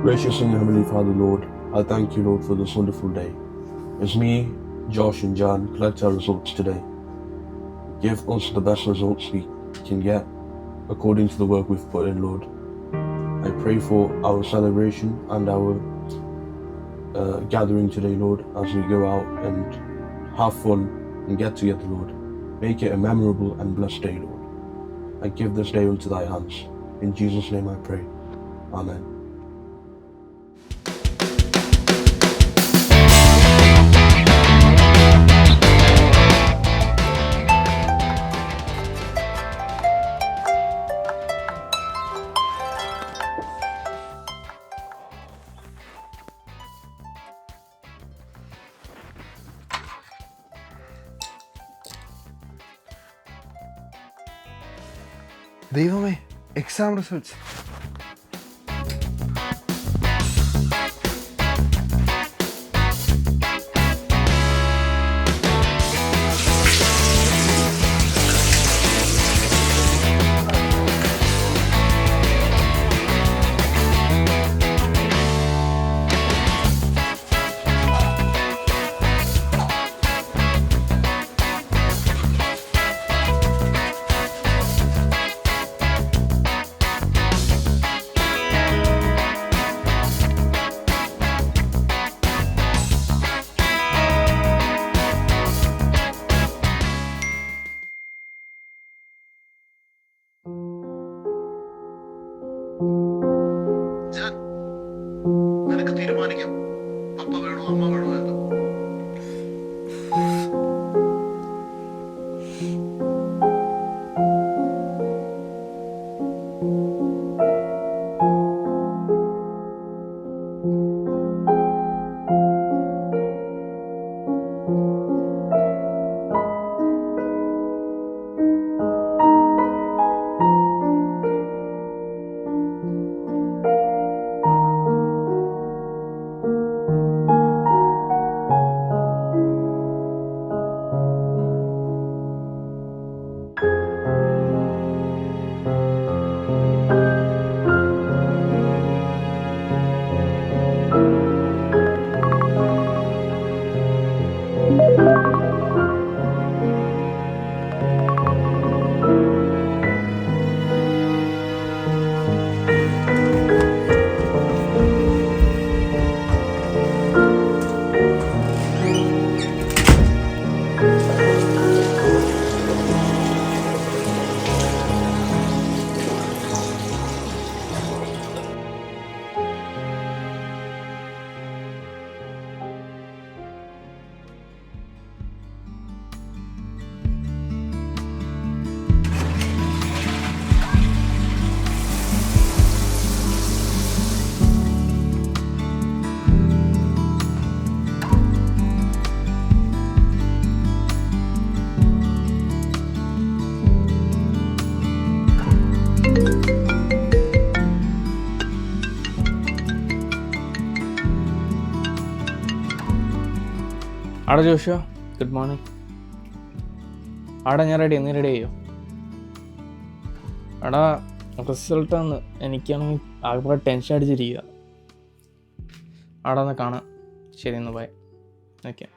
Gracious and Heavenly Father, Lord, I thank you, Lord, for this wonderful day. As me, Josh, and John collect our results today, give us the best results we can get according to the work we've put in, Lord. I pray for our celebration and our gathering today, Lord, as we go out and have fun and get together, Lord. Make it a memorable and blessed day, Lord. I give this day unto thy hands. In Jesus' name I pray. Amen. ദൈവമേ, exam results. നിനക്ക് തീരുമാനിക്കാം, പപ്പ വേണോ അമ്മ വേണോ എന്ന്. ആടാ Joshua, good morning. ആടാ ഞാൻ റെഡി, നീ റെഡി ചെയ്യോ? ആടാ റിസൾട്ടാന്ന്, എനിക്കാണെങ്കിൽ ആകെ ടെൻഷൻ അടിച്ചിരിക്കുക. ആടാ ഒന്ന് കാണാം. ശരി, ഒന്ന് ബൈ. ഓക്കെ.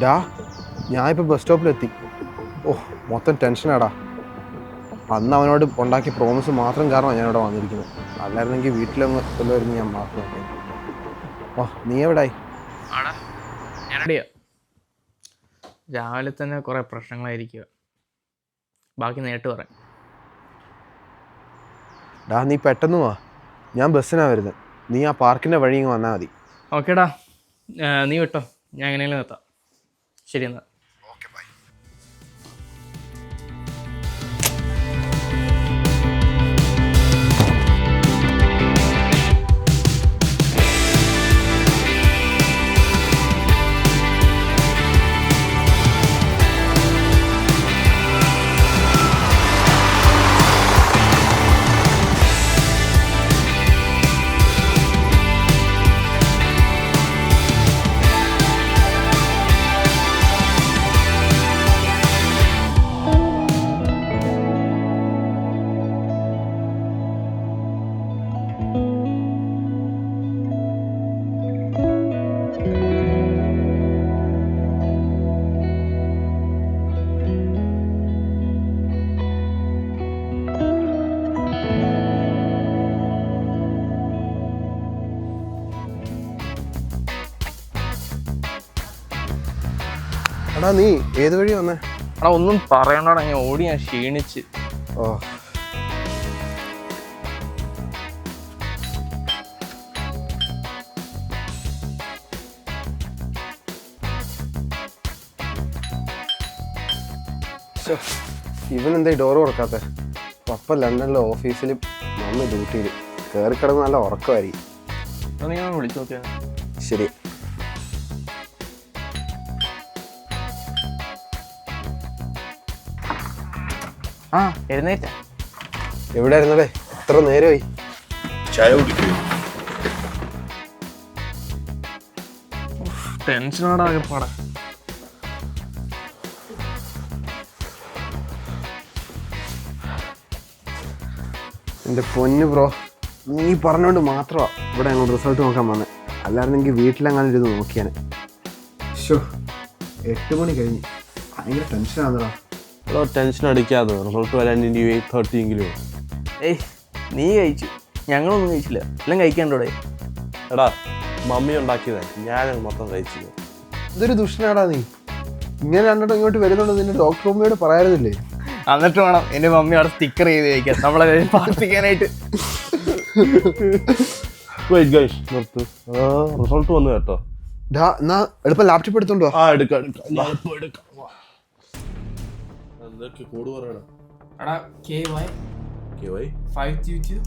ഡാ, ഞാനിപ്പോൾ ബസ് സ്റ്റോപ്പിലെത്തി. ഓ, മൊത്തം ടെൻഷനാടാ. അന്ന് അവനോട് ഉണ്ടാക്കിയ പ്രോമിസ് മാത്രം കാരണമാണ് ഞാനിവിടെ വന്നിരിക്കുന്നത്. അല്ലായിരുന്നെങ്കിൽ വീട്ടിലൊന്ന് കൊല്ലുമായിരുന്നു ഞാൻ മാത്രം. ഓ നീ എവിടായി? ആടാ ഞാൻ റെഡിയാ. രാവിലെ തന്നെ കുറേ പ്രശ്നങ്ങളായിരിക്കുക. ബാക്കി നേരിട്ട് പറയാം. ഡാ നീ പെട്ടെന്ന് വാ, ഞാൻ ബസ്സിനാണ് വരുന്നത്. നീ ആ പാർക്കിൻ്റെ വഴി ഇങ്ങ് വന്നാൽ മതി. ഓക്കേടാ, നീ വിട്ടോ, ഞാൻ എങ്ങനെയെങ്കിലും എത്താം. ശരി എന്നാൽ. എടാ നീ ഏത് വഴി വന്നേ? എടാ ഒന്നും പറയണടാ, ഞാൻ ഓടി, ഞാൻ ക്ഷീണിച്ച്. ഓ ഇവനെന്താ ഈ ഡോറ് തുറക്കാത്ത? പപ്പ ലണ്ടനിലെ ഓഫീസിൽ, മമ്മി ഡ്യൂട്ടിയിൽ. കയറി കിടന്ന് നല്ല ഉറക്കമായിരിക്കും. നീ വിളിച്ചു നോക്കിയാ. ശരി. ആ എഴുന്നേറ്റ. എവിടെ ആയിരുന്നടേ? എത്ര നേരമായി? ചായ കുടിക്കുക. ടെൻഷനാടാ ആകെപ്പാടാ. എൻ്റെ പൊന്ന് ബ്രോ, നീ പറഞ്ഞുകൊണ്ട് മാത്രമാണ് ഇവിടെ ഞങ്ങൾ റിസൾട്ട് നോക്കാൻ വന്നത്. അല്ലായിരുന്നെങ്കിൽ വീട്ടിലെങ്ങാനും ഇരുന്ന് നോക്കിയാൽ. ഷോ 8 മണി കഴിഞ്ഞ് ഭയങ്കര ടെൻഷനാണെടാ. എടോ ടെൻഷൻ അടിക്കാതെ, റിസൾട്ട് വരാൻ ഇനി 8:30 എങ്കിലും. ഏയ് നീ കഴിച്ചു, ഞങ്ങളൊന്നും കഴിച്ചില്ല. എല്ലാം കഴിക്കാണ്ടോടെ. എടാ മമ്മി ഉണ്ടാക്കിയതേ, ഞാനത് മൊത്തം കഴിച്ചില്ല. ഇതൊരു ദുഷ്ടനാടാ നീ. ഇങ്ങനെ രണ്ടിട്ടും ഇങ്ങോട്ട് വരുന്നുണ്ട്, നിന്റെ ഡോക്ടർ മമ്മിയോട് പറയാറുന്നില്ലേ? എന്നിട്ട് വേണം എൻ്റെ മമ്മി അവിടെ സ്റ്റിക്കർ ചെയ്ത് കഴിക്കാൻ, നമ്മളെ പ്രാർത്ഥിക്കാനായിട്ട്. നിർത്ത്, റിസൾട്ട് വന്നു കേട്ടോ. എന്നാ എളുപ്പം ലാപ്ടോപ്പ് എടുത്തോണ്ടോ? ആ എടുക്കാം. എന്തൊക്കെ കോഡ് പറയണം? എടാ KY 522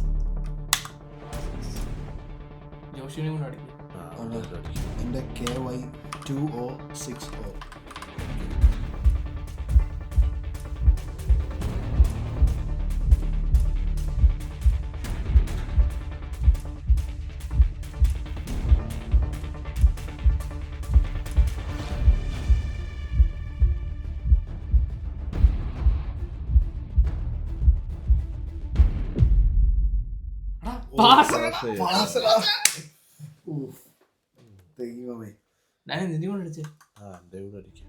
ജോഷിനെ കൊണ്ട് അടിക്കും. എൻ്റെ KY 2060. ദൈവമേ, ഞാൻ നിന്നെ കൊണ്ട് അടിച്ചേ. അടിക്കാം.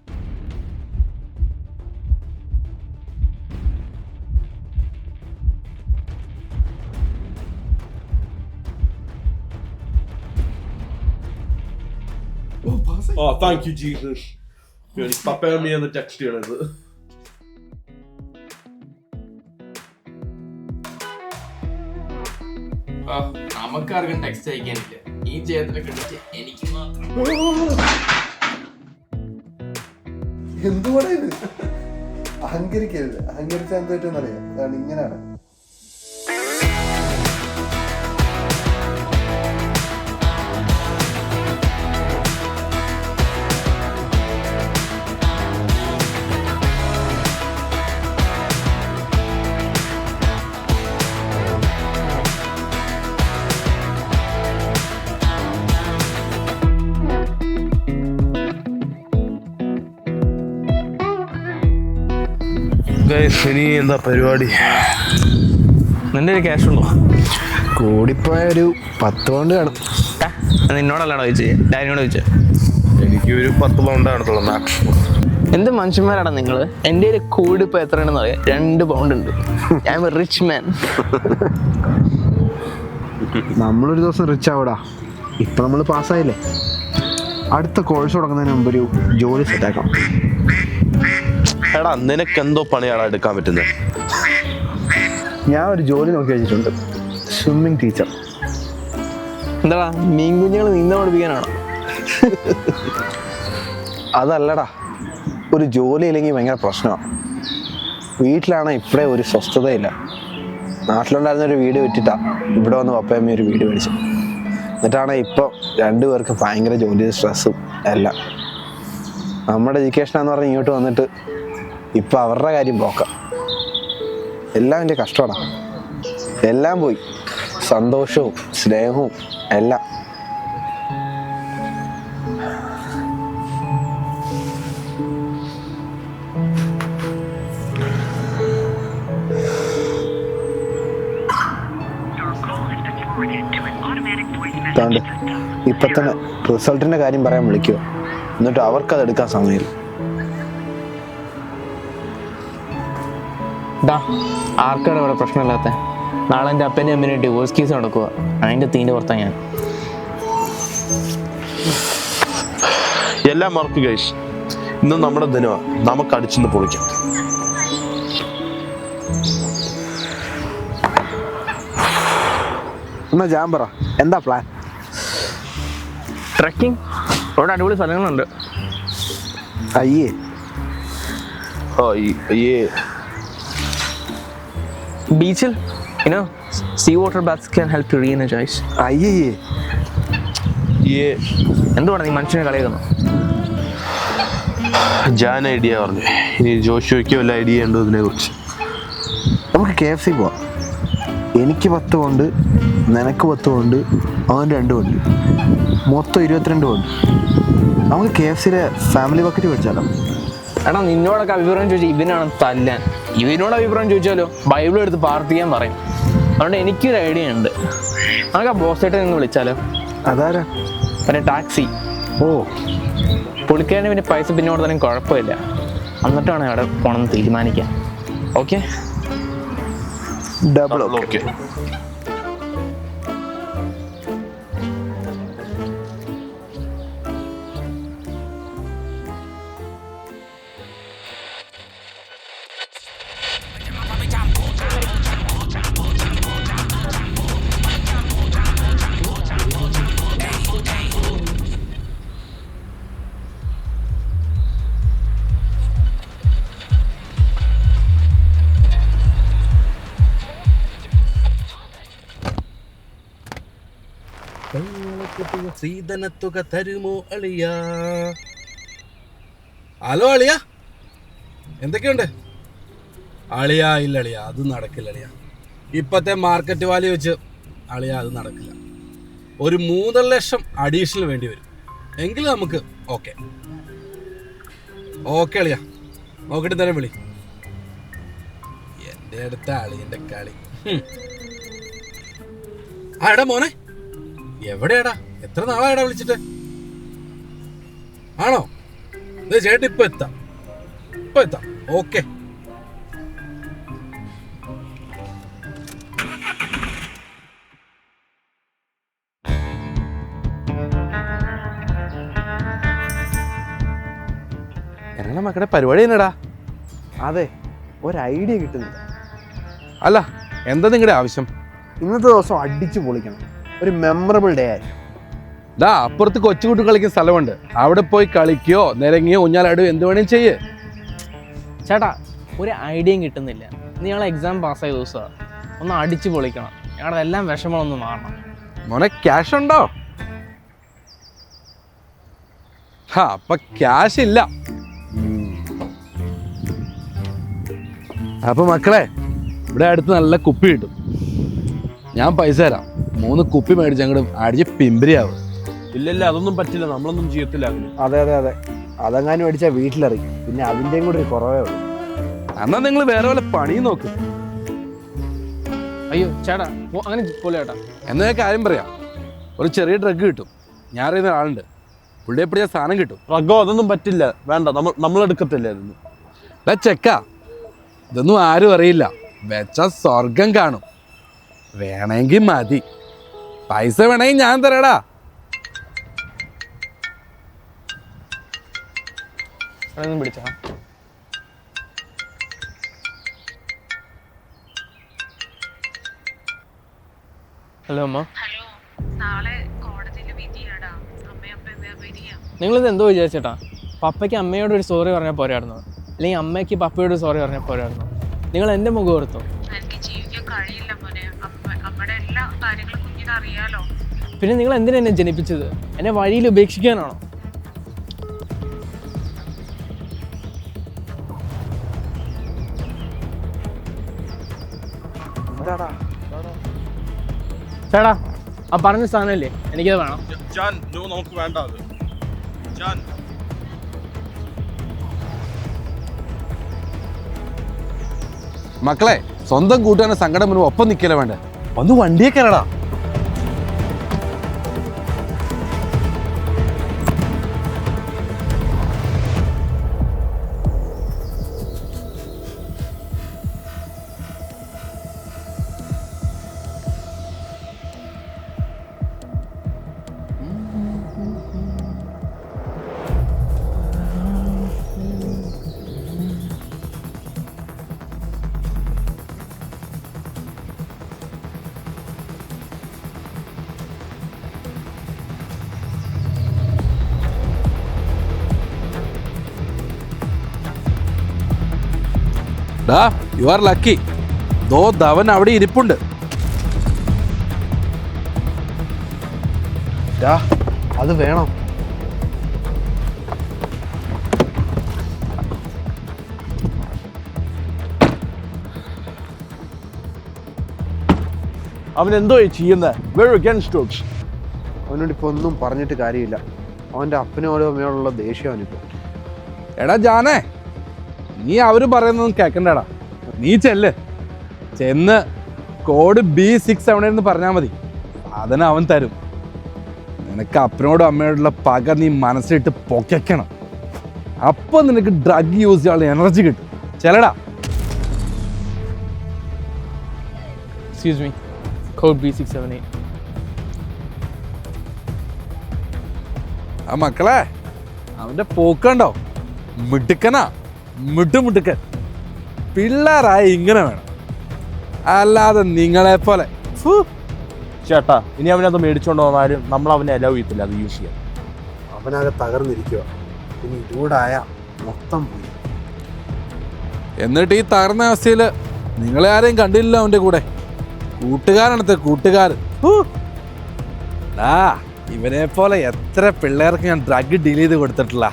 Oh, thank you, Jesus. പപ്പയമ്മ എന്ന് ടെക്സ്റ്റ് ചെയ്യണത്. നമുക്കാർക്കും ടെക്സ്റ്റ് അയക്കാനില്ല. ഈ ജയത്തിലൊക്കെ അടിച്ച് എനിക്ക് മാത്രം. എന്തുകൂടെ ഇത്? അഹങ്കരിക്കരുത്. അഹങ്കരിച്ചാൽ എന്ത് പറ്റുമെന്നറിയാം. അതാണ് ഇങ്ങനെയാണ്. ഇനി എന്താ പരിപാടി? നിന്റെ ഒരു ക്യാഷ് ഉണ്ടോ? കൂടിപ്പോയ ഒരു 10 പൗണ്ട് കാണും. നിന്നോടല്ലാണോ ചോദിച്ചേ? ഡാനിയോട് ചോദിച്ചേ? എനിക്ക് ഒരു 10 പൗണ്ട് കാണത്തുള്ളൂ മാക്സിമം. എന്ത് മനുഷ്യന്മാരാണ് നിങ്ങൾ? എൻ്റെ ഒരു കൂടി ഇപ്പോൾ എത്രയാണെന്ന് പറയാം, 2 പൗണ്ട് ഉണ്ട്. ഐ എം എ റിച്ച് മാൻ. നമ്മളൊരു ദിവസം റിച്ച് ആവൂടാ. ഇപ്പം നമ്മൾ പാസ്സായില്ലേ, അടുത്ത കോഴ്സ് തുടങ്ങുന്നതിന് മുമ്പ് ഒരു ജോലി സെറ്റാക്കാം. എടാ നിനക്ക് എന്തോ പണിയാണ് എടുക്കാൻ പറ്റുന്നത്? ഞാൻ ഒരു ജോലി നോക്കി വെച്ചിട്ടുണ്ട്, സ്വിമ്മിങ് ടീച്ചർ. എന്താടാ മീൻ കുഞ്ഞുങ്ങൾ നീന്താൻ പഠിപ്പിക്കാനാണോ? അതല്ലടാ, ഒരു ജോലി ഇല്ലെങ്കിൽ ഭയങ്കര പ്രശ്നമാണ്. വീട്ടിലാണ് ഇപ്പോഴേ ഒരു സ്വസ്ഥതയില്ല. നാട്ടിലുണ്ടായിരുന്നൊരു വീട് വിറ്റിട്ടാ ഇവിടെ വന്ന് പപ്പയമ്മ ഒരു വീട് മേടിച്ചു. എന്നിട്ടാണ് ഇപ്പം 2 പേർക്ക് ഭയങ്കര ജോലി സ്ട്രെസ്സും എല്ലാം. നമ്മുടെ എഡ്യൂക്കേഷനാന്ന് പറഞ്ഞ് ഇങ്ങോട്ട് വന്നിട്ട് ഇപ്പം അവരുടെ കാര്യം പോക്കാം. എല്ലാം എൻ്റെ കഷ്ടമാണ്. എല്ലാം പോയി, സന്തോഷവും സ്നേഹവും എല്ലാം. ഇപ്പം തന്നെ റിസൾട്ടിൻ്റെ കാര്യം പറയാൻ വിളിക്കുക, എന്നിട്ട് അവർക്കത് എടുക്കാൻ സമയമില്ല. ആർക്കാണ് ഇവിടെ പ്രശ്നമില്ലാത്ത? നാളെ എൻ്റെ അപ്പൻ്റെ അമ്മേനെ ഡിവോഴ്സ് കേസ് നടക്കുക. അതിൻ്റെ തീൻ്റെ പുറത്താണ് ഞാൻ. എല്ലാം മറക്കുക ഗൈസ്. ഇന്ന് നമ്മുടെ ദിനമാണ്, നമുക്ക് അടിച്ചെന്ന് പൊളിക്കാം. എന്നാ ഞാൻ പറ, എന്താ പ്ലാൻ? ട്രക്കിംഗ്, അവിടെ അടിപൊളി സ്ഥലങ്ങളുണ്ട്. അയ്യേ ബീച്ചിൽ sea water baths can help to reenergise. അയ്യേ എന്തുവാണ് നീ മനുഷ്യനെ കളിയാക്കുന്നു? ഞാൻ ഐഡിയ പറഞ്ഞു, ഇനി ജോഷുവയ്ക്ക് വല്ല ഐഡിയ ഉണ്ടോ ഇതിനെ കുറിച്ച്? നമുക്ക് KFC പോവാം. എനിക്ക് 10 കൊണ്ട്, നിനക്ക് 10 കൊണ്ട്, അവൻ 2 കൊണ്ട്, മൊത്തം 22 കൊണ്ട്. നമുക്ക് KFCയിലെ ഫാമിലി ബക്കറ്റ് മേടിച്ചാലോ? എടാ നിന്നോടൊക്കെ അഭിപ്രായം ചോദിച്ചാൽ ഇവനാണ് തല്ലാൻ. ഇവനോട് അഭിപ്രായം ചോദിച്ചാലോ ബൈബിൾ എടുത്ത് പ്രാർത്ഥിക്കാൻ പറയും. അതുകൊണ്ട് എനിക്കൊരു ഐഡിയ ഉണ്ട്. നമുക്ക് ആ ബോസായിട്ട് നിന്ന് വിളിച്ചാലോ? അതാരാ? പിന്നെ ടാക്സി. ഓ, പുള്ളിക്കാരന് പിന്നെ പൈസ പിന്നോട് തന്നെ കുഴപ്പമില്ല. എന്നിട്ടാണ് അവിടെ പോകണമെന്ന് തീരുമാനിക്കാം. Okay, double okay. ശ്രീധനത്തുക തരുമോ അളിയ? ഹലോ അളിയ, എന്തൊക്കെയുണ്ട് അളിയ? ഇല്ല അളിയ, അത് നടക്കില്ല അളിയ. ഇപ്പോഴത്തെ മാർക്കറ്റ് വാല്യൂ വെച്ച് അളിയ അത് നടക്കില്ല. ഒരു 3.5 ലക്ഷം അഡീഷണൽ വേണ്ടി വരും. എങ്കിലും നമുക്ക് ഓക്കെ അളിയ, നോക്കിട്ട് തരാൻ വിളി. എൻ്റെ അടുത്ത അളിയൻ്റെ കളി. ആ എടാ മോനെ, എവിടെയാടാ? എത്ര നാളായടാ വിളിച്ചിട്ട്? ആണോ? ഇത് ചേട്ടൻ ഇപ്പൊ എത്താം. ഓക്കെ. എന്നാ മക്കളുടെ പരിപാടി എന്നടാ? അതെ, ഒരു ഐഡിയ കിട്ടുന്നില്ല. അല്ല, എന്താ നിങ്ങളുടെ ആവശ്യം? ഇന്നത്തെ ദിവസം അടിച്ചു പൊളിക്കണം, ഒരു മെമ്മറബിൾ ഡേ ആയി. ദാ അപ്പുറത്ത് കൊച്ചുകുട്ടി കളിക്കുന്ന സ്ഥലമുണ്ട്, അവിടെ പോയി കളിക്കുകയോ നിരങ്ങിയോ ഊഞ്ഞാലാടുകയോ എന്ത് വേണേലും ചെയ്യേ. ചേട്ടാ ഒരു ഐഡിയയും കിട്ടുന്നില്ല. നീളെ എക്സാം പാസ്സായ ദിവസമാണ്, ഒന്ന് അടിച്ചു പൊളിക്കണം. ഞങ്ങളുടെ എല്ലാം വിഷമമൊന്ന് മാറണം. മോനെ ക്യാഷ് ഉണ്ടോ? അപ്പൊ ക്യാഷ് ഇല്ല. അപ്പൊ മക്കളെ, ഇവിടെ അടുത്ത് നല്ല കുപ്പി കിട്ടും. ഞാൻ പൈസ തരാം, 3 കുപ്പി മേടിച്ച് അങ്ങോട്ട് അടിച്ച് പിമ്പിരിയാവും. ഇല്ല അതൊന്നും പറ്റില്ല, നമ്മളൊന്നും ചെയ്യത്തില്ല. അതെ, അതെങ്ങാനും അടിച്ചാൽ വീട്ടിലറിയും, പിന്നെ അതിൻ്റെയും കൂടി ഒരു കുറവേ ഉള്ളൂ. എന്നാ നിങ്ങൾ വേറെ വല്ല പണിയും നോക്കും. അയ്യോ ചേട്ടാ, അങ്ങനെ പോലെ ചേട്ടാ. എന്നാ കാര്യം പറയാം, ഒരു ചെറിയ ഡ്രഗ് കിട്ടും. ഞാൻ അറിയുന്ന ആളുണ്ട്, പുള്ളി എപ്പോഴാ സാധനം കിട്ടും. റഗോ അതൊന്നും പറ്റില്ല, വേണ്ട, നമ്മളെടുക്കത്തില്ല ഇതൊന്നും. ചെക്ക ഇതൊന്നും ആരും അറിയില്ല, വെച്ച സ്വർഗം കാണും. വേണമെങ്കിൽ മതി, പൈസ വേണമെങ്കിൽ ഞാൻ തരാടാ. പിടിച്ചാ ഹലോ അമ്മ. ഹലോ, നാളെ കോടതിയിൽ വിധിയാടാ. അമ്മയപ്പ എന്താ വരിക? നിങ്ങളിത് എന്തോ വിചാരിച്ചേട്ടാ? പപ്പയ്ക്ക് അമ്മയോട് ഒരു സോറി പറഞ്ഞാൽ പോരായിരുന്നോ? അല്ലെങ്കിൽ അമ്മയ്ക്ക് പപ്പയോട് സോറി പറഞ്ഞാൽ പോരായിരുന്നോ? നിങ്ങൾ എൻ്റെ മുഖം ഓർത്തോ? എനിക്ക് ജീവിക്കാൻ കഴിയില്ല മോനെ. അമ്മയുടെ എല്ലാ കാര്യങ്ങളും കുഞ്ഞിന് അറിയാലോ. പിന്നെ നിങ്ങൾ എന്തിനാ എന്നെ ജനിപ്പിച്ചത്? എന്നെ വഴിയിൽ ഉപേക്ഷിക്കാനാണോ? ചേട്ടാ, ആ പറഞ്ഞ സാധനമല്ലേ, എനിക്കത് വേണം. നമുക്ക് വേണ്ട അത്. മക്കളെ, സ്വന്തം കൂട്ടുകാരനെ സങ്കടം വരുമ്പോൾ ഒപ്പം നിൽക്കല വേണ്ട, ഒന്ന് വണ്ടിയെ കയറടാ. You are lucky. ദോ ധവൻ അവിടെ ഇരിപ്പുണ്ട്. അത് വേണം. അവൻ എന്തോ ചെയ്യുന്നത്? അവനോട് ഇപ്പൊ ഒന്നും പറഞ്ഞിട്ട് കാര്യമില്ല. അവന്റെ അപ്പനോടും അമ്മയോടുള്ള ദേഷ്യം അവനിപ്പോ. എടാ ജാനേ, നീ അവര് പറയുന്നതൊന്നും കേക്കണ്ടടാ. നീ ചെന്ന് കോഡ് B678 എന്ന് പറഞ്ഞാൽ മതി, സാധനം അവൻ തരും. നിനക്ക് അപ്പനോടും അമ്മയോടുള്ള പക നീ മനസ്സിലിട്ട് പൊക്കണം. അപ്പൊ നിനക്ക് ഡ്രഗ് യൂസ് ചെയ്യാനുള്ള എനർജി കിട്ടും. ചെല്ലടാ. Excuse me, code B678. ആ മക്കളെ, അവന്റെ പോക്കണ്ടോ? മിടുക്കനാ, മിടുക്കൻ. പിള്ളേരായ ഇങ്ങനെ വേണം, അല്ലാതെ നിങ്ങളെ പോലെ. ചേട്ടാ, ഇനി അവനത് മേടിച്ചോണ്ട് വന്നാലും നമ്മൾ അവനെ അലൗ ചെയ്യത്തില്ല അത് യൂസ് ചെയ്യാൻ. അവനാകെ തകർന്നിരിക്കുക. ഇനി ഇതൂടായ മൊത്തം പോയി. എന്നിട്ട് ഈ തകർന്ന അവസ്ഥയിൽ നിങ്ങളെ ആരെയും കണ്ടില്ല അവന്റെ കൂടെ. കൂട്ടുകാരാണത്തെ കൂട്ടുകാരൻ. ഇവനെ പോലെ എത്ര പിള്ളേർക്ക് ഞാൻ ഡ്രഗ് ഡീൽ ചെയ്ത് കൊടുത്തിട്ടില്ല.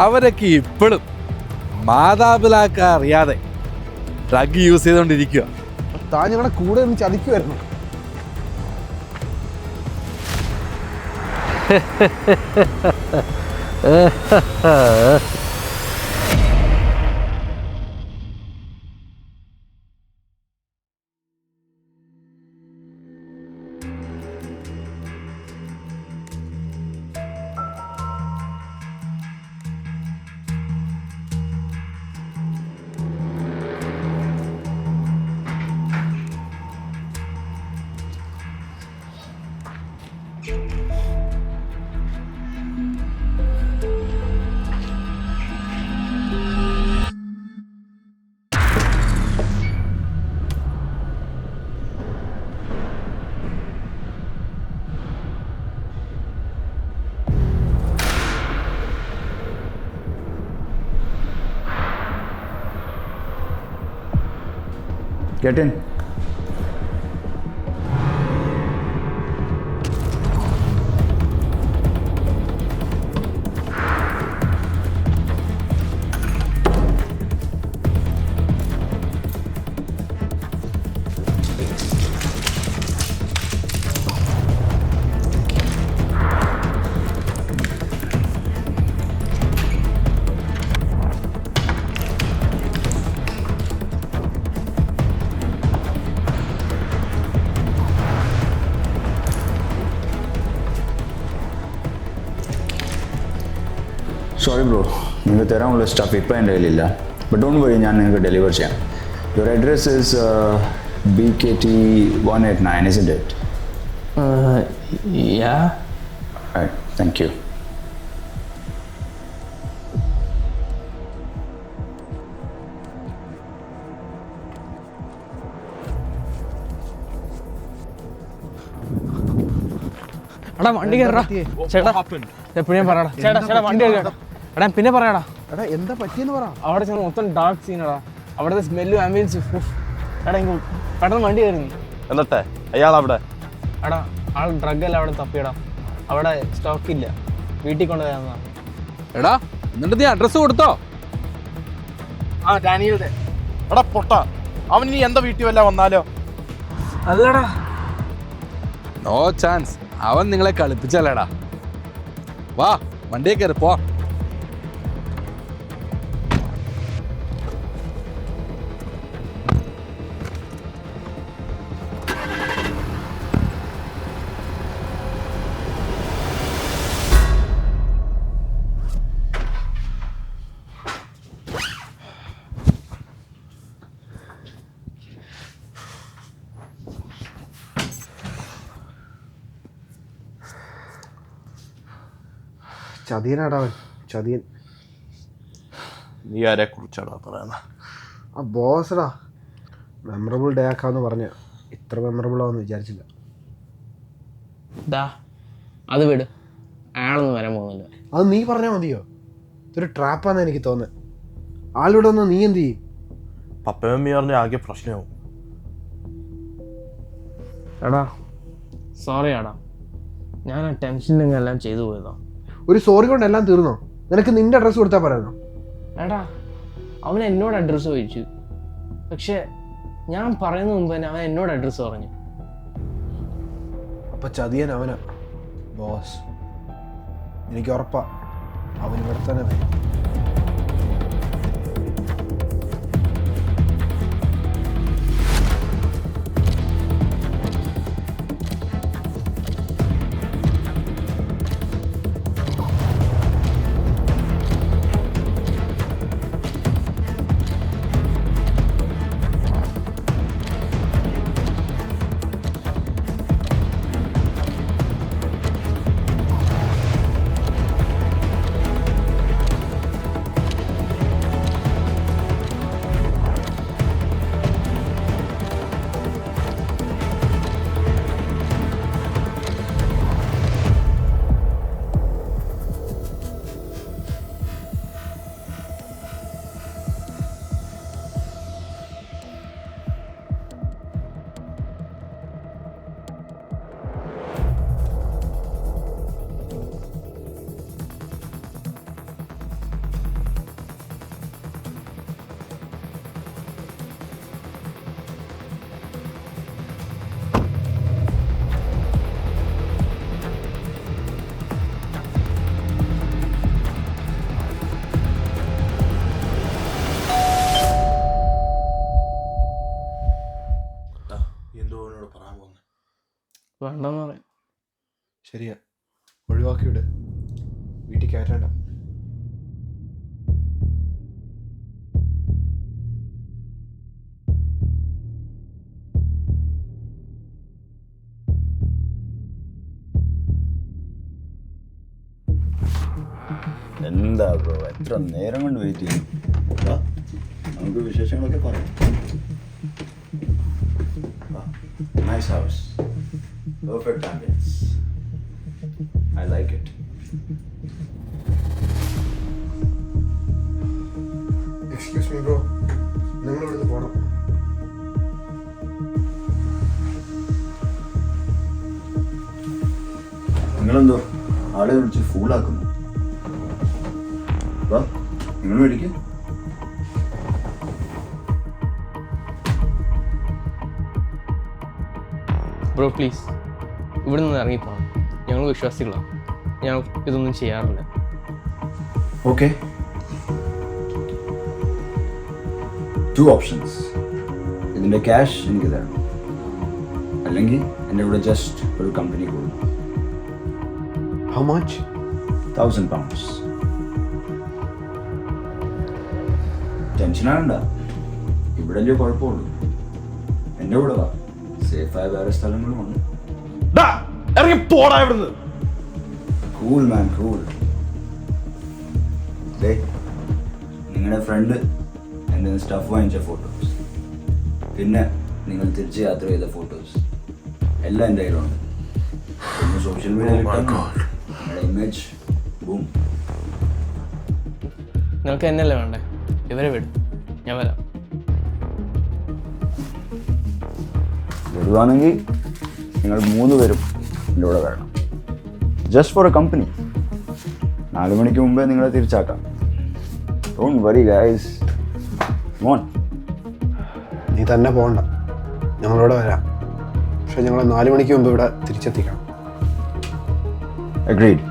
അവരൊക്കെ ഇപ്പോഴും മാതാപിതാക്കൾ അറിയാതെ ഡ്രഗ് യൂസ് ചെയ്തുകൊണ്ടിരിക്കുക. താൻ ഞങ്ങളുടെ കൂടെ ഒന്ന് ചതിക്കുമായിരുന്നു. Get in. സോറി ബ്രോ, നിങ്ങൾക്ക് തരാനുള്ള സ്റ്റഫ് ഇപ്പം എൻ്റെ കയ്യിലില്ല. ബട്ട് ഡോണ്ട് വറി, ഞാൻ നിങ്ങൾക്ക് ഡെലിവർ ചെയ്യാം. Your address is BKT 189, isn't it? Yeah. Alright, thank you. എടാ വണ്ടി കയറാ ചേട്ടാ, എപ്പോഴും പറയടാ ചേട്ടാ വണ്ടി കയറാ. എടാ പിന്നെ പറയാടാ. എടാ എന്താ പറ്റിയെന്ന് പറ. അവിടെ ചെന്ന് മൊത്തം ഡാർക്ക് സീനടാ. അവിടുത്തെ സ്മെല്ലും ആംബിയൻസും. എടാ ഇങ്ങ് പെട്ടെന്ന് വണ്ടി കയറി. എന്നിട്ടേ അയാൾ അവിടെ എടാ ആൾ ഡ്രഗ് അല്ല അവിടെ തപ്പിയടാ. അവിടെ സ്റ്റോക്ക് ഇല്ല, വീട്ടിൽ കൊണ്ടുപോയാ. എടാ എന്നിട്ട് നീ അഡ്രസ്സ് കൊടുത്തോ? ആ ഡാനിയലിന്റെ. എടാ പൊട്ട, അവൻ ഇനി എന്താ വീട്ടിൽ വല്ല വന്നാലോ? അല്ലടാ, നോ ചാൻസ്. അവൻ നിങ്ങളെ കളിപ്പിച്ചല്ലേടാ. വാ വണ്ടിയെ കയറി പോ. ചതിയനാടാ അവൻ, ചതിയൻ. നീ ആരെ കുറിച്ചാടാ പറയുന്നത്? ആ ബോസടാ, മെമ്മറബിൾ ഡേ ആക്കാന്ന് പറഞ്ഞ ഇത്ര മെമ്മറബിൾ ആവുമെന്ന് വിചാരിച്ചില്ല. അത് വിട്, അയാളൊന്നും വരാൻ പോകുന്നില്ല. അത് നീ പറഞ്ഞാൽ മതിയോ? ഇതൊരു ട്രാപ്പാന്ന് എനിക്ക് തോന്നുന്നത്. ആളിവിടെ വന്ന് നീ എന്ത് ചെയ്യും? പപ്പയമ്മ പറഞ്ഞ ആകെ പ്രശ്നമാവും. എടാ സോറി ആടാ, ഞാൻ ആ ടെൻഷനിലെല്ലാം എല്ലാം ചെയ്തു പോയതാ. ഒരു സോറി കൊണ്ട് എല്ലാം തീർന്നോ? നിനക്ക് നിന്റെ അഡ്രസ്സ് കൊടുത്താൽ പറയാനോ? എടാ അവൻ എന്നോട് അഡ്രസ്സ് ചോദിച്ചു, പക്ഷെ ഞാൻ പറയുന്ന മുമ്പ് തന്നെ അവൻ എന്നോട് അഡ്രസ്സ് പറഞ്ഞു. അപ്പൊ ചതിയൻ അവനാ ബോസ്. എനിക്ക് ഉറപ്പാ അവൻ ഇവിടെ തന്നെ വരും. വേണ്ടെന്ന് പറയാം. ശരിയാ, ഒഴിവാക്കിവിട്. വീട്ടിൽ കയറ്റണ്ട. എന്താ ബ്രോ, എത്ര നേരം കൊണ്ട് വെയിറ്റ് ചെയ്യും? നമുക്ക് വിശേഷങ്ങളൊക്കെ പറയാം. Nice house, perfect ambience, I like it. Excuse me bro, നിങ്ങൾ ഇവിടുന്ന് പോകണം. നിങ്ങളെന്തോ ആളെ വിളിച്ച് ഫൂളാക്കുന്നു? നിങ്ങൾ മേടിക്കും. ബ്രോ പ്ലീസ്, ഇവിടെ നിന്ന് ഇറങ്ങിപ്പോണം. ഞങ്ങൾ വിശ്വാസികളാണ്, ഞങ്ങൾ ഇതൊന്നും ചെയ്യാറില്ല. Okay, 2 options. ഇതിൻ്റെ ക്യാഷ് എനിക്ക് തരണം, അല്ലെങ്കിൽ എൻ്റെ കൂടെ ജസ്റ്റ് ഒരു കമ്പനി കൂടും. How much? 1,000 pounds. ടെൻഷനാകണ്ട, ഇവിടെ അല്ലയോ കുഴപ്പമുള്ളൂ. എൻ്റെ കൂടെ വാ, സേഫായ വേറെ സ്ഥലങ്ങളും ഉണ്ട്. ഇറങ്ങി പോടാ ഇവിടുന്ന്. Cool man, cool. നിങ്ങളുടെ ഫ്രണ്ട് എൻ്റെ സ്റ്റഫ് വാങ്ങിച്ച ഫോട്ടോസ്, പിന്നെ നിങ്ങൾ തിരിച്ച് യാത്ര ചെയ്ത ഫോട്ടോസ് എല്ലാം എൻ്റെ കയ്യിലുണ്ട്. പിന്നെ സോഷ്യൽ മീഡിയയിൽ നിങ്ങളുടെ ഇമേജ് ബൂം. നിങ്ങൾക്ക് എന്നല്ലേ വേണ്ടേ? ഇവരെ വിടും, ഞാൻ വരാം. വരുവാണെങ്കിൽ നിങ്ങൾ 3 പേരും എൻ്റെ കൂടെ വരണം. Just for A company. 4 മണിക്ക് മുമ്പേ നിങ്ങളെ തിരിച്ചാക്കാം. Don't worry guys. Come on. നീ തന്നെ പോകണ്ട, ഞങ്ങളിവിടെ വരാം. പക്ഷെ ഞങ്ങൾ 4 മണിക്ക് മുമ്പ് ഇവിടെ തിരിച്ചെത്തിക്കണം. അഗ്രീഡ്.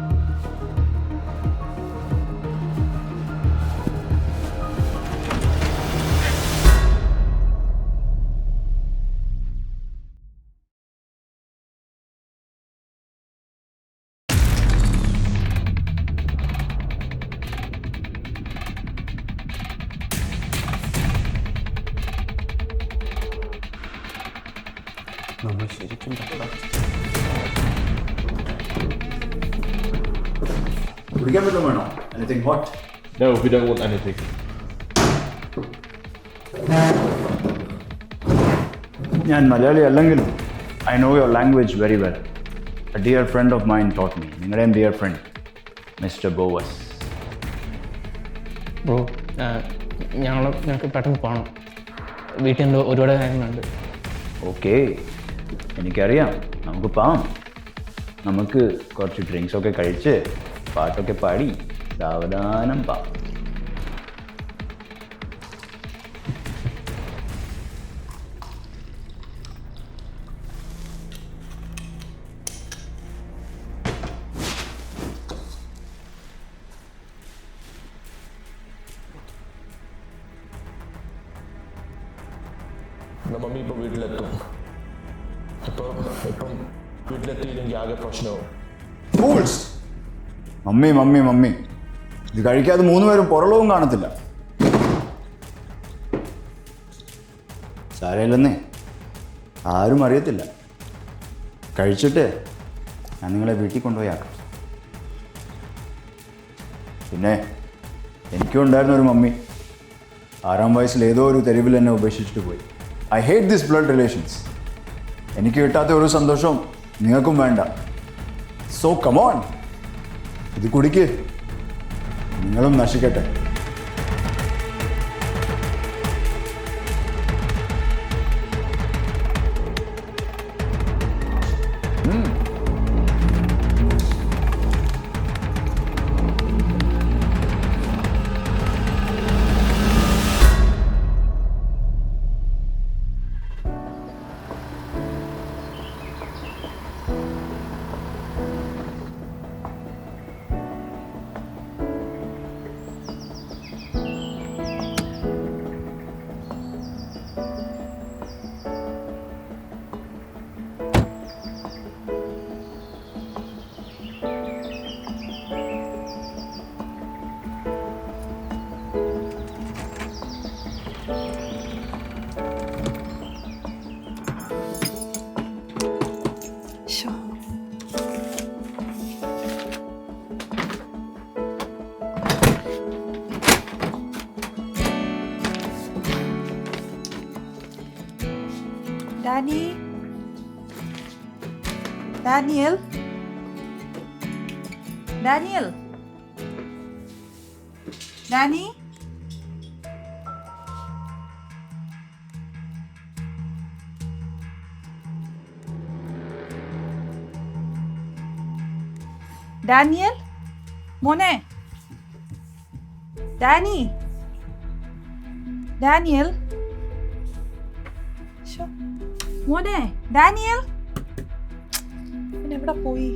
നമ്മൾ ശരിക്കും കുടിക്കാൻ പറ്റും വേണോ? Anything hot? No, we don't want anything. ഞാൻ മലയാളി അല്ലെങ്കിലും I know your language very well. A dear friend of mine taught me. നിങ്ങളുടെയും dear friend mister Boaz. Bro, ഞങ്ങൾക്ക് പെട്ടെന്ന് പോകണം. വീട്ടിൽ ഒരുപാട് കാര്യങ്ങളുണ്ട്. ഓക്കെ, എനിക്കറിയാം. നമുക്ക് പോവാം. നമുക്ക് കുറച്ച് ഡ്രിങ്ക്സൊക്കെ കഴിച്ച് പാട്ടൊക്കെ പാടി സാവധാനം പോവാം. മമ്മി ഇപ്പോൾ വീട്ടിലെത്തും. ഇപ്പം വീട്ടിലെത്തിയില്ലെങ്കിൽ ആകെ പ്രശ്നവും. മമ്മി മമ്മി മമ്മി, ഇത് കഴിക്കാതെ 3 പേരും പുറളവും കാണത്തില്ല. സാരമില്ലെന്നേ, ആരും അറിയത്തില്ല. കഴിച്ചിട്ട് ഞാൻ നിങ്ങളെ വീട്ടിൽ കൊണ്ടുപോയി ആക്കാം. പിന്നെ എനിക്കും ഉണ്ടായിരുന്ന ഒരു മമ്മി 6-ാം വയസ്സിൽ ഏതോ ഒരു തെരുവിൽ എന്നെ ഉപേക്ഷിച്ചിട്ട് പോയി. I hate this blood relations. എനിക്ക് കിട്ടാത്ത ഒരു സന്തോഷവും നിങ്ങൾക്കും വേണ്ട. സോ കമോൺ, ഇത് കുടിക്ക്, നിങ്ങളും നശിക്കട്ടെ. Danny? Daniel? Daniel? Danny? Daniel? Mone? Danny? Daniel? Sure. മോനെ ഡാനിയൽ, പിന്നെ എവിടെ പോയി?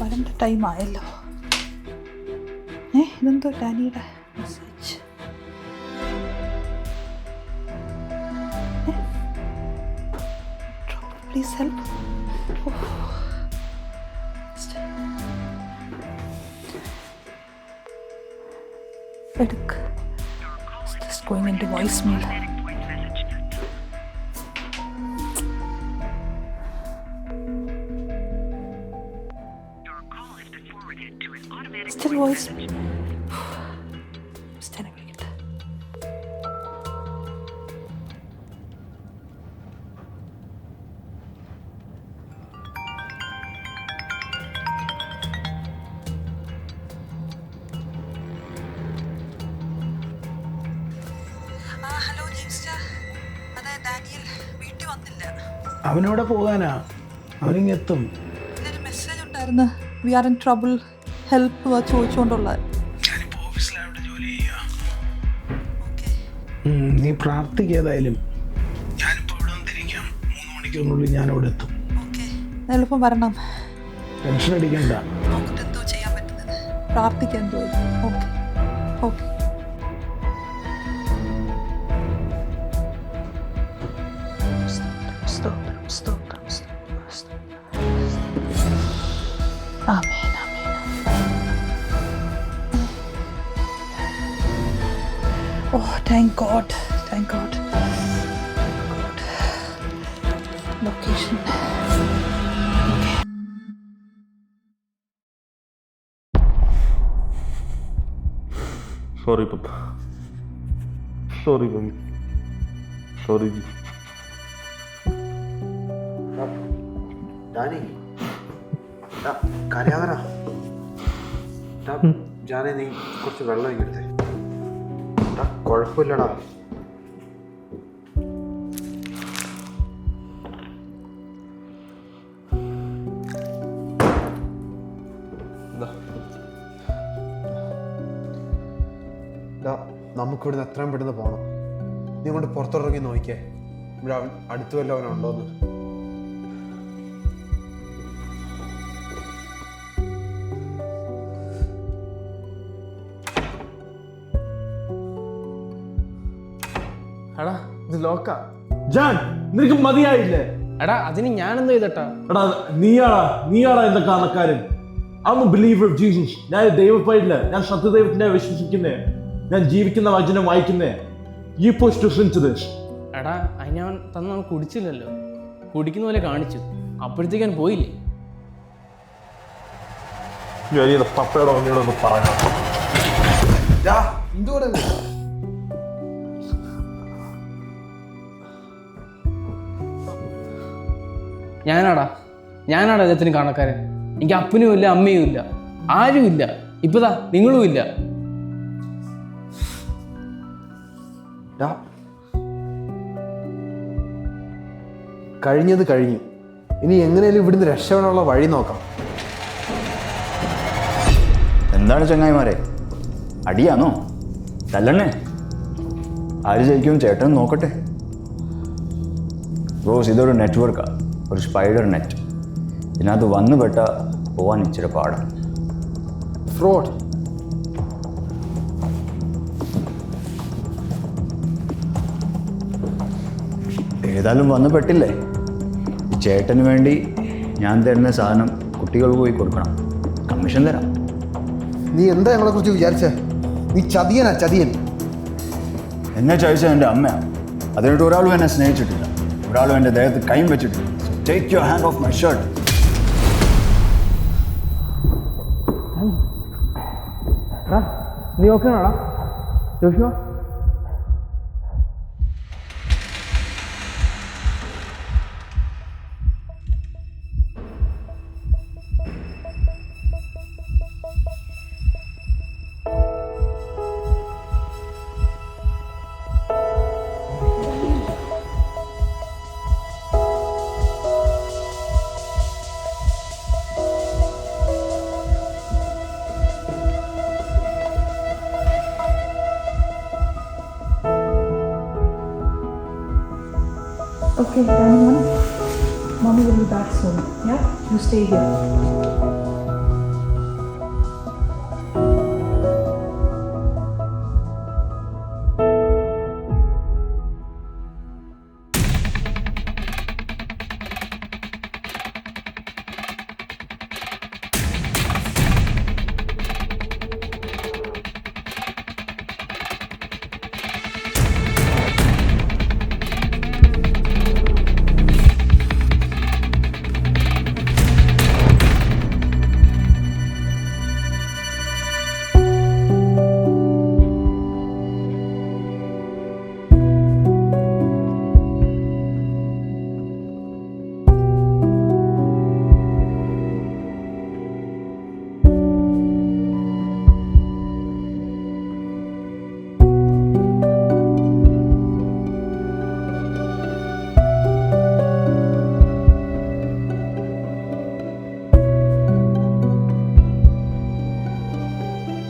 വരേണ്ട ടൈം ആയല്ലോ. ഇതെന്തോ ഡാനിയുടെ message. please help. Eduk. It's just going into voicemail. Still voicemail. Just anyway. Hello Jimster, അതെ ഡാനിയൽ വീട്ടിൽ വന്നില്ല. അവനോടെ പോകാനാ, അവനിങ്ങെത്തും. ഇതിലൊരു മെസ്സേജ് ഉണ്ടായിരുന്നു, we are in trouble, help ചോദിച്ചുകൊണ്ടുള്ളത്. ഞാനിപ്പോൾ ഓഫീസിലാണ് ജോലി ചെയ്യുക. നീ പ്രാർത്ഥിക്കേതായാലും ഞാനിപ്പോൾ ഇവിടെ വന്നിരിക്കാം. 3 മണിക്കൂറിനുള്ളിൽ ഞാനിവിടെ എത്തും. എളുപ്പം വരണം. ടെൻഷൻ അടിക്കണ്ട. നോക്കിട്ട് എന്തോ ചെയ്യാൻ പറ്റുന്നത്, പ്രാർത്ഥിക്കാൻ എന്തോ. Okay okay. Amen, amen. Oh, thank God, thank God. God. Location. Okay. Sorry, Papa. Sorry, Mummy. Sorry. Danny, കരയാതനാ. ജാനെ, നീ കുറച്ച് വെള്ളം ഇങ്ങെടുത്തേ. കുഴപ്പമില്ലടാ. നമുക്കിവിടുന്ന് എത്രയും പെട്ടെന്ന് പോകണം. നീ കൊണ്ട് പുറത്തിറങ്ങി നോക്കിയേ, ഇവിടെ അടുത്ത് വല്ല അവനുണ്ടോന്ന്. എടാ ഇത് ലോക്കാ. ജാൻ, നിനക്ക് മതിയായില്ലേ? എടാ അതിന് ഞാനെന്തോ ചെയ്തട്ടാ? എടാ നീയാടാ എന്റെ കാരണക്കാരൻ. I'm a believer of Jesus. ഞാൻ ദൈവപ്പൈതല, ഞാൻ സത്യദൈവത്തിനെ വിശ്വസിക്കുന്നേ, ഞാൻ ജീവിക്കുന്ന വചനം വായിക്കുന്നേ. You push to listen to this. എടാ അതിന് അവൻ തന്നവൻ കുടിച്ചില്ലല്ലോ, കുടിക്കുന്ന പോലെ കാണിച്ചു, അപ്പോഴത്തേക്കാൻ പോയില്ലേ? ഞാൻ പപ്പയുടെ അമ്മയോടൊന്ന് പറയാം. എന്തുകൂടെ ഞാനാടാ അദ്ദേഹത്തിന് കാണക്കാരൻ. എനിക്ക് അപ്പനും ഇല്ല, അമ്മയും ഇല്ല, ആരും ഇല്ല. ഇപ്പതാ നിങ്ങളും ഇല്ല. കഴിഞ്ഞത് കഴിഞ്ഞു. ഇനി എങ്ങനെയാലും ഇവിടുന്ന് രക്ഷപ്പെടാനുള്ള വഴി നോക്കാം. എന്താണ് ചങ്ങായിമാരെ, അടിയാണോ? തല്ലണേ? ആര് ജയിക്കും ചേട്ടൻ നോക്കട്ടെ. റോസ്, ഇതൊരു നെറ്റ്വർക്കാണ്, ഒരു സ്പൈഡർ നെറ്റ്. ഇതിനകത്ത് വന്നു പെട്ട പോവാൻ ഇച്ചിരി പാടാണ്. ഫ്രോഡ്. ഏതായാലും വന്നു പെട്ടില്ലേ. ഈ ചേട്ടന് വേണ്ടി ഞാൻ തരുന്ന സാധനം കുട്ടികൾക്ക് പോയി കൊടുക്കണം, കമ്മീഷൻ തരാം. നീ എന്താ ഞങ്ങളെക്കുറിച്ച് വിചാരിച്ചേ? നീ ചതിയനാ, ചതിയൻ. എന്നെ ചോദിച്ചത് എൻ്റെ അമ്മയാണ്. അതിനായിട്ട് ഒരാളും എന്നെ സ്നേഹിച്ചിട്ടില്ല, ഒരാളും എൻ്റെ ദേഹത്ത് കൈയും വെച്ചിട്ടില്ല. So take your hand off my shirt. നീ ഓക്കെ ആണോടാ Joshua? Okay, Daniel, Mommy will be back soon. Yeah, you stay here.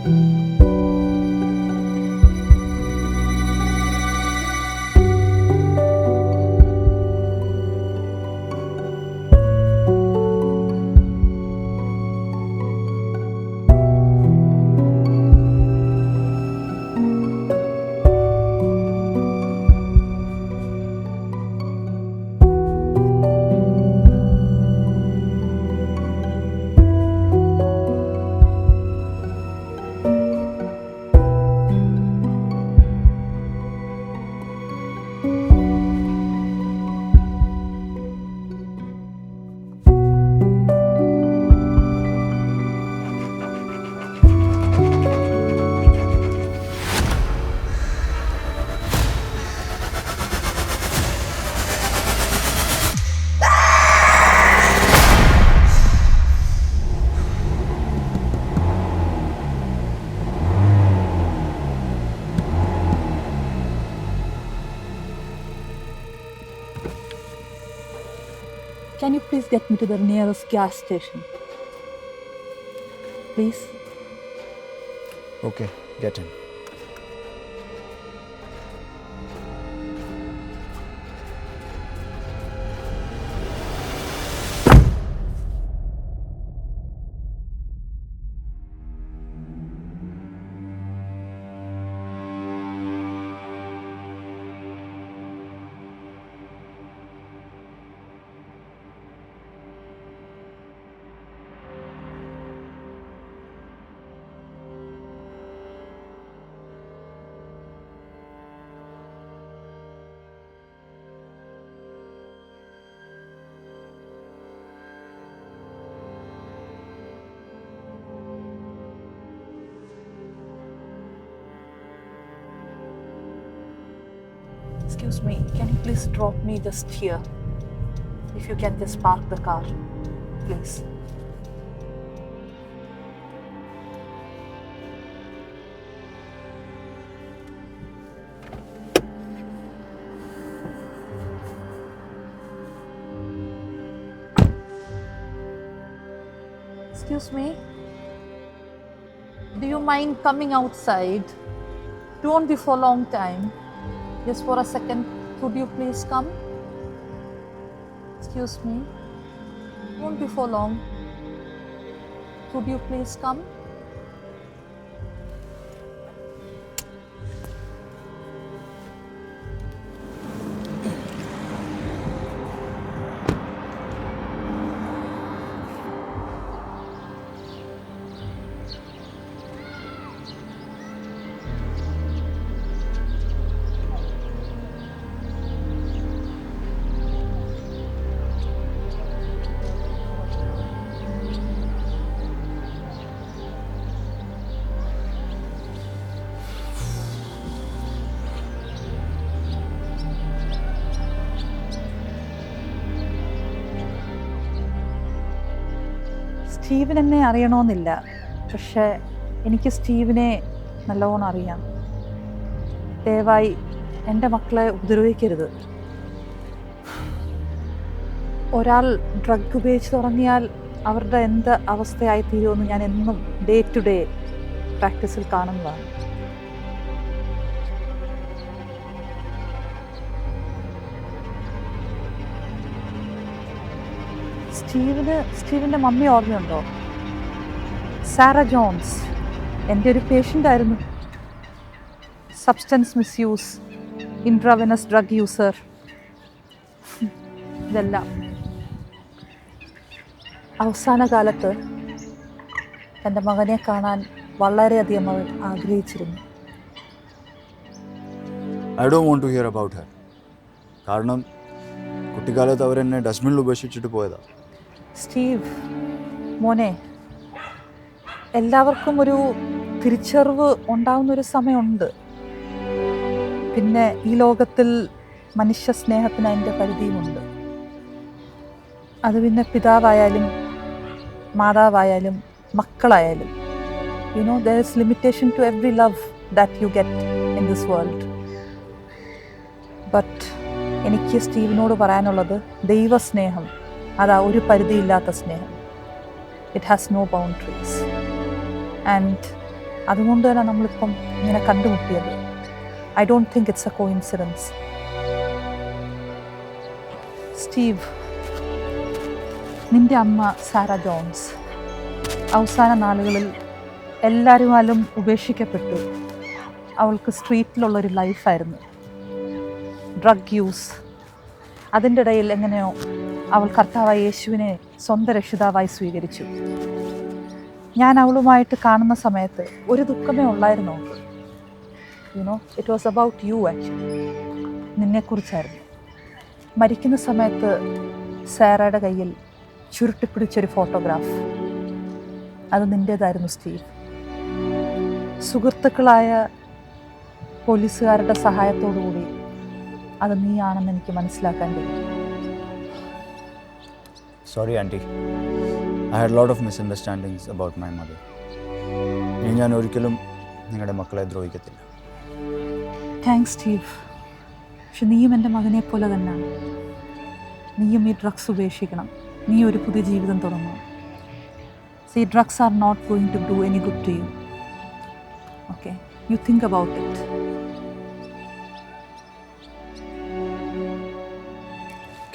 Can you please get me to the nearest gas station? Please? Okay, get in. Excuse me, can you please drop me just here? If you can just park the car, please. Excuse me, do you mind coming outside? It won't be for a long time. Just for a second, could you please come? Excuse me, it won't be for long. Could you please come? Steven എന്നെ അറിയണമെന്നില്ല, പക്ഷേ എനിക്ക് സ്റ്റീവിനെ നല്ലവണ്ണം അറിയാം. ദയവായി എൻ്റെ മക്കളെ ഉപദ്രവിക്കരുത്. ഒരാൾ ഡ്രഗ് ഉപയോഗിച്ച് തുടങ്ങിയാൽ അവരുടെ എന്ത് അവസ്ഥയായി തീരുമെന്ന് ഞാൻ എന്നും ഡേ ടു ഡേ പ്രാക്ടീസിൽ കാണുന്നതാണ്. സ്റ്റീവിൻ്റെ മമ്മി ഓർമ്മയുണ്ടോ? സാറ ജോൺസ് എൻ്റെ ഒരു പേഷ്യൻ്റ് ആയിരുന്നു. Substance misuse, intravenous drug user, ഇതെല്ലാം. അവസാന കാലത്ത് എൻ്റെ മകനെ കാണാൻ വളരെയധികം അവൻ ആഗ്രഹിച്ചിരുന്നു. I don't want to hear about her. കാരണം കുട്ടിക്കാലത്ത് അവരെന്നെ ഡസ്റ്റ്ബിനിൽ ഉപേക്ഷിച്ചിട്ട് പോയതാണ്. സ്റ്റീവ് മോനെ, എല്ലാവർക്കും ഒരു തിരിച്ചറിവ് ഉണ്ടാവുന്നൊരു സമയമുണ്ട്. പിന്നെ ഈ ലോകത്തിൽ മനുഷ്യ സ്നേഹത്തിന് അതിൻ്റെ പരിധിയുമുണ്ട്. അത് പിന്നെ പിതാവായാലും മാതാവായാലും മക്കളായാലും, there is limitation to every love that you get in this world. But എനിക്ക് സ്റ്റീവിനോട് പറയാനുള്ളത്, ദൈവസ്നേഹം അതാ ഒരു പരിധിയില്ലാത്ത സ്നേഹം. It has no boundaries. And അതുകൊണ്ട് തന്നെ നമ്മളിപ്പം ഇങ്ങനെ കണ്ടുമുട്ടിയത്. I don't think it's a coincidence. Steve, നിൻ്റെ അമ്മ സാറ ജോൺസ് അവസാന നാളുകളിൽ എല്ലാവരുമാലും ഉപേക്ഷിക്കപ്പെട്ടു. അവൾക്ക് സ്ട്രീറ്റിലുള്ളൊരു ലൈഫായിരുന്നു, ഡ്രഗ് യൂസ്. അതിൻ്റെ ഇടയിൽ എങ്ങനെയോ അവൾ കർത്താവായ യേശുവിനെ സ്വന്തം രക്ഷിതാവായി സ്വീകരിച്ചു. ഞാൻ അവളുമായിട്ട് കാണുന്ന സമയത്ത് ഒരു ദുഃഖമേ ഉള്ളായിരുന്നു അവൾക്ക്. It was about you actually, നിന്നെക്കുറിച്ചായിരുന്നു. മരിക്കുന്ന സമയത്ത് സാറയുടെ കയ്യിൽ ചുരുട്ടിപ്പിടിച്ചൊരു ഫോട്ടോഗ്രാഫ്, അത് നിൻ്റേതായിരുന്നു സ്റ്റീവ്. സുഹൃത്തുക്കളായ പോലീസുകാരുടെ സഹായത്തോടുകൂടി അത് നീയാണെന്ന് എനിക്ക് മനസ്സിലാക്കാൻ കഴിയും. Sorry anti, I had lot of misunderstandings about my mother. ഇനി ഞാൻ ഒരിക്കലും നിങ്ങളുടെ മക്കളെ ദ്രോഹിക്കത്തില്ല. Thanks Steve. പക്ഷെ നീയും എൻ്റെ മകനെ പോലെ തന്നെയാണ്. നീയും ഈ ഡ്രഗ്സ് ഉപേക്ഷിക്കണം. നീ ഒരു പുതിയ ജീവിതം തുടങ്ങണം. See drugs are not going to do any good to you. Okay, you think about it.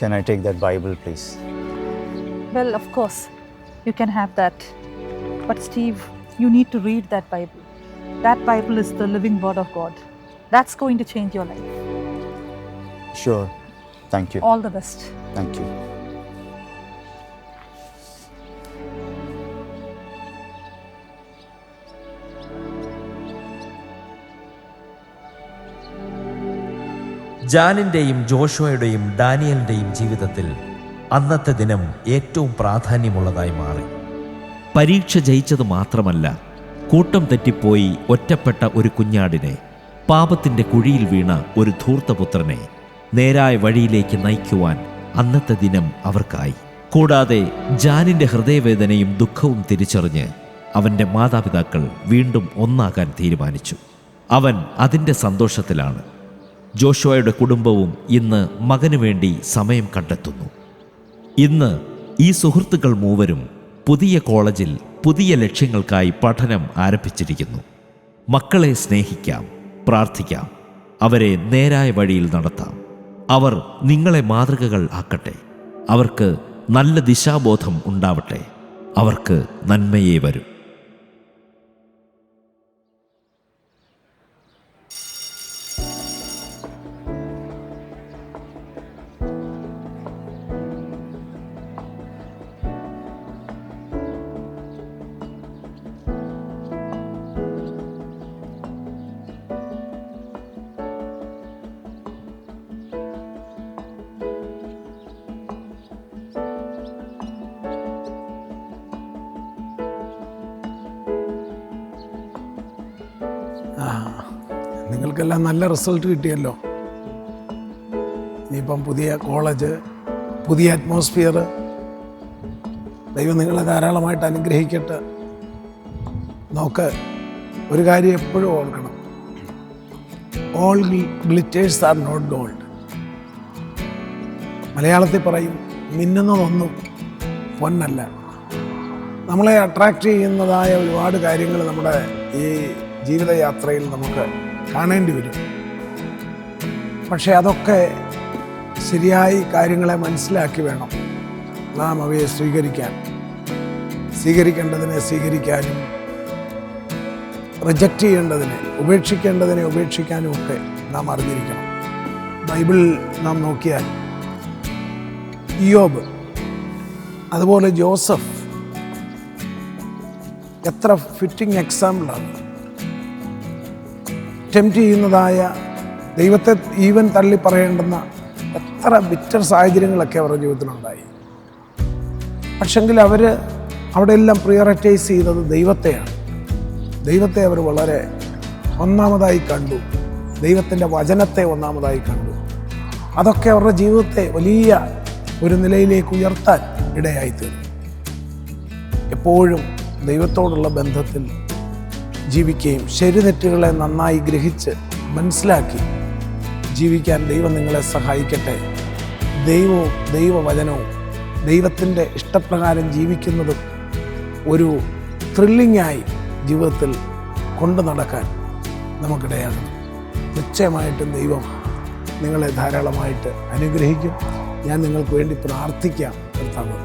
Can I take that Bible, please? Well, of course, you can have that. But Steve, you need to read that Bible. That Bible is the living word of God. That's going to change your life. Sure. Thank you. All the best. Thank you. ജാനിൻ്റെയും ജോഷുവയുടെയും ഡാനിയലിൻ്റെയും ജീവിതത്തിൽ അന്നത്തെ ദിനം ഏറ്റവും പ്രാധാന്യമുള്ളതായി മാറി. പരീക്ഷ ജയിച്ചത് മാത്രമല്ല, കൂട്ടം തെറ്റിപ്പോയി ഒറ്റപ്പെട്ട ഒരു കുഞ്ഞാടിനെ, പാപത്തിൻ്റെ കുഴിയിൽ വീണ ഒരു ധൂർത്തപുത്രനെ നേരായ വഴിയിലേക്ക് നയിക്കുവാൻ അന്നത്തെ ദിനം അവർക്കായി. കൂടാതെ ജാനിൻ്റെ ഹൃദയവേദനയും ദുഃഖവും തിരിച്ചറിഞ്ഞ് അവൻ്റെ മാതാപിതാക്കൾ വീണ്ടും ഒന്നാകാൻ തീരുമാനിച്ചു. അവൻ അതിൻ്റെ സന്തോഷത്തിലാണ്. ജോഷുവയുടെ കുടുംബവും ഇന്ന് മകനു വേണ്ടി സമയം കണ്ടെത്തുന്നു. ഇന്ന് ഈ സുഹൃത്തുക്കൾ മൂവരും പുതിയ കോളേജിൽ പുതിയ ലക്ഷ്യങ്ങൾക്കായി പഠനം ആരംഭിച്ചിരിക്കുന്നു. മക്കളെ സ്നേഹിക്കാം, പ്രാർത്ഥിക്കാം, അവരെ നേരായ വഴിയിൽ നടത്താം. അവർ നിങ്ങളെ മാതൃകകൾ ആക്കട്ടെ. അവർക്ക് നല്ല ദിശാബോധം ഉണ്ടാവട്ടെ. അവർക്ക് നന്മയേ വരും. നിങ്ങൾക്കെല്ലാം നല്ല റിസൾട്ട് കിട്ടിയല്ലോ. ഇനിയിപ്പം പുതിയ കോളേജ്, പുതിയ അറ്റ്മോസ്ഫിയർ, ദൈവം നിങ്ങളെ ധാരാളമായിട്ട് അനുഗ്രഹിക്കട്ടെ. നോക്ക്, ഒരു കാര്യം എപ്പോഴും ഓർക്കണം, all glitters are not gold. മലയാളത്തിൽ പറയും, മിന്നുന്നതൊന്നും പൊന്നല്ല. നമ്മളെ അട്രാക്റ്റ് ചെയ്യുന്നതായ ഒരുപാട് കാര്യങ്ങൾ നമ്മുടെ ഈ ജീവിതയാത്രയിൽ നമുക്ക് കാണേണ്ടി വരും. പക്ഷേ അതൊക്കെ ശരിയായി കാര്യങ്ങളെ മനസ്സിലാക്കി വേണം നാം അവയെ സ്വീകരിക്കേണ്ടതിനെ സ്വീകരിക്കാനും റിജക്റ്റ് ചെയ്യേണ്ടതിനെ, ഉപേക്ഷിക്കേണ്ടതിനെ ഉപേക്ഷിക്കാനും ഒക്കെ നാം അറിഞ്ഞിരിക്കണം. ബൈബിൾ നാം നോക്കിയാൽ ഇയ്യോബ്, അതുപോലെ ജോസഫ് എത്ര ഫിറ്റിംഗ് എക്സാമ്പിളാണ്. ടെംപ്റ്റ് ചെയ്യുന്നതായ, ദൈവത്തെ ഈവൻ തള്ളി പറയേണ്ടുന്ന എത്ര ബിറ്റർ സാഹചര്യങ്ങളൊക്കെ അവരുടെ ജീവിതത്തിലുണ്ടായി. പക്ഷെങ്കിൽ അവർ അവിടെ എല്ലാം പ്രിയോറിറ്റൈസ് ചെയ്തത് ദൈവത്തെയാണ്. ദൈവത്തെ അവർ വളരെ ഒന്നാമതായി കണ്ടു. ദൈവത്തിൻ്റെ വചനത്തെ ഒന്നാമതായി കണ്ടു. അതൊക്കെ അവരുടെ ജീവിതത്തെ വലിയ ഒരു നിലയിലേക്ക് ഉയർത്താൻ ഇടയായിത്തീർന്നു. എപ്പോഴും ദൈവത്തോടുള്ള ബന്ധത്തിൽ ജീവിക്കുകയും ശരിതെറ്റുകളെ നന്നായി ഗ്രഹിച്ച് മനസ്സിലാക്കി ജീവിക്കാൻ ദൈവം നിങ്ങളെ സഹായിക്കട്ടെ. ദൈവവും ദൈവവചനവും ദൈവത്തിൻ്റെ ഇഷ്ടപ്രകാരം ജീവിക്കുന്നതും ഒരു ത്രില്ലിങ്ങായി ജീവിതത്തിൽ കൊണ്ടു നടക്കാൻ നമുക്കിടയാകണം. നിശ്ചയമായിട്ടും ദൈവം നിങ്ങളെ ധാരാളമായിട്ട് അനുഗ്രഹിക്കും. ഞാൻ നിങ്ങൾക്ക് വേണ്ടി പ്രാർത്ഥിക്കാം. കർത്താവ്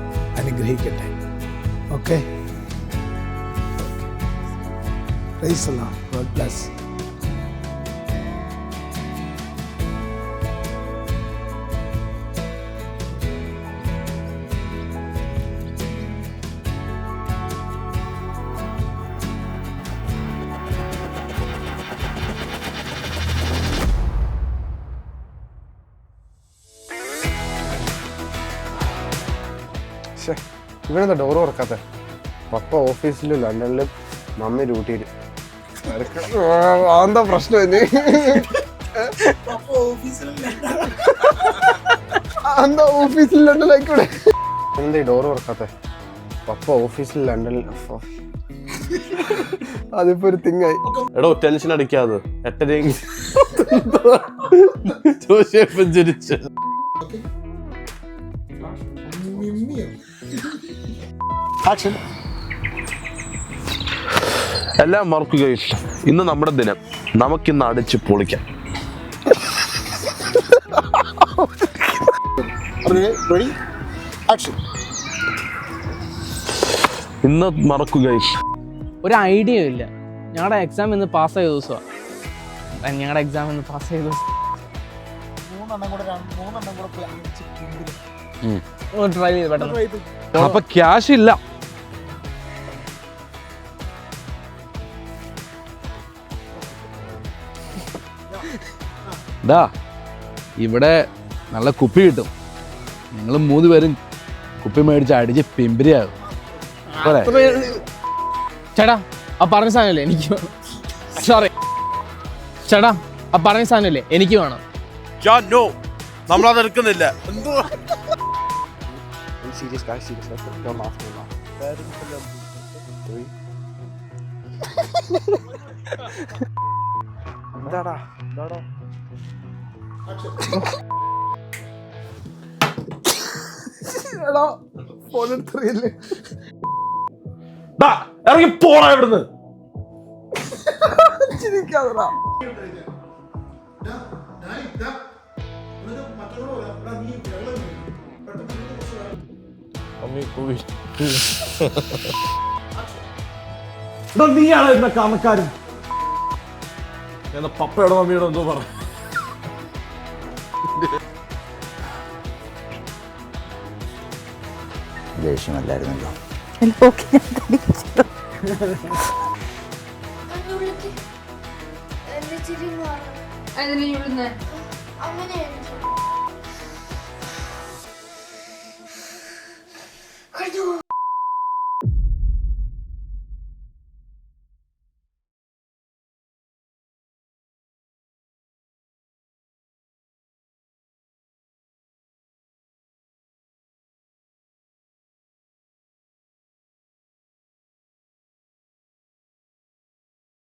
അനുഗ്രഹിക്കട്ടെ. Okay, praise the Lord. God bless. ഇവനെന്താ ഡോറ് തുറക്കാത്ത? പപ്പ ഓഫീസിലും ലണ്ടനിലും, മമ്മി ഡ്യൂട്ടിയിലും. എന്താ പ്രശ്നം? എന്താ ഓഫീസിൽ ലണ്ടനിലായിക്കൂടെ? എന്താ ഈ ഡോറ് തുറക്കാത്ത? പപ്പ ഓഫീസിൽ ലണ്ടനിൽ. അതിപ്പോ ഒരു തിങ്ങായി. എടോ ടെൻഷൻ അടിക്കാതെ 8:30 ചിരിച്ചു. എല്ലാം മറക്കുക. ഇന്ന് നമ്മുടെ ദിനം, നമുക്കിന്ന് അടിച്ച് പൊളിക്കാം. ഇന്ന് മറക്കുക. ഒരു ഐഡിയ ഇല്ല. ഞങ്ങളുടെ എക്സാം ഇന്ന് പാസ്സായ ദിവസമാണ്. ഞങ്ങളുടെ എക്സാം ഇന്ന് പാസ്സായ ദിവസം. ട്രൈ ചെയ്ത് പെട്ടെന്ന്. അപ്പൊ ക്യാഷ് ഇല്ല. ഇവിടെ നല്ല കുപ്പി കിട്ടും. നിങ്ങൾ 3 പേരും കുപ്പി മേടിച്ച് അടിച്ച് പിമ്പിരിയാകും. ചേട്ടാ ആ പറഞ്ഞ സാധനമല്ലേ എനിക്ക് വേണം. സോറി ചേട്ടാ, ആ പറഞ്ഞ സാധനമല്ലേ എനിക്ക് വേണം. നമ്മളത് എടുക്കുന്നില്ല. എന്താടാ ഫോൺ എടുത്തറിയല്ലേ? ഇറങ്ങി പോടാ ഇവിടുന്ന്. ചിരിക്കാതെടാ. നീയാണ് എന്ന കാമക്കാരൻ. എന്നാ പപ്പയുടെ മമ്മിയോട് എന്തോ പറ. ദേഷ്യമല്ലായിരുന്നല്ലോ. അങ്ങനെ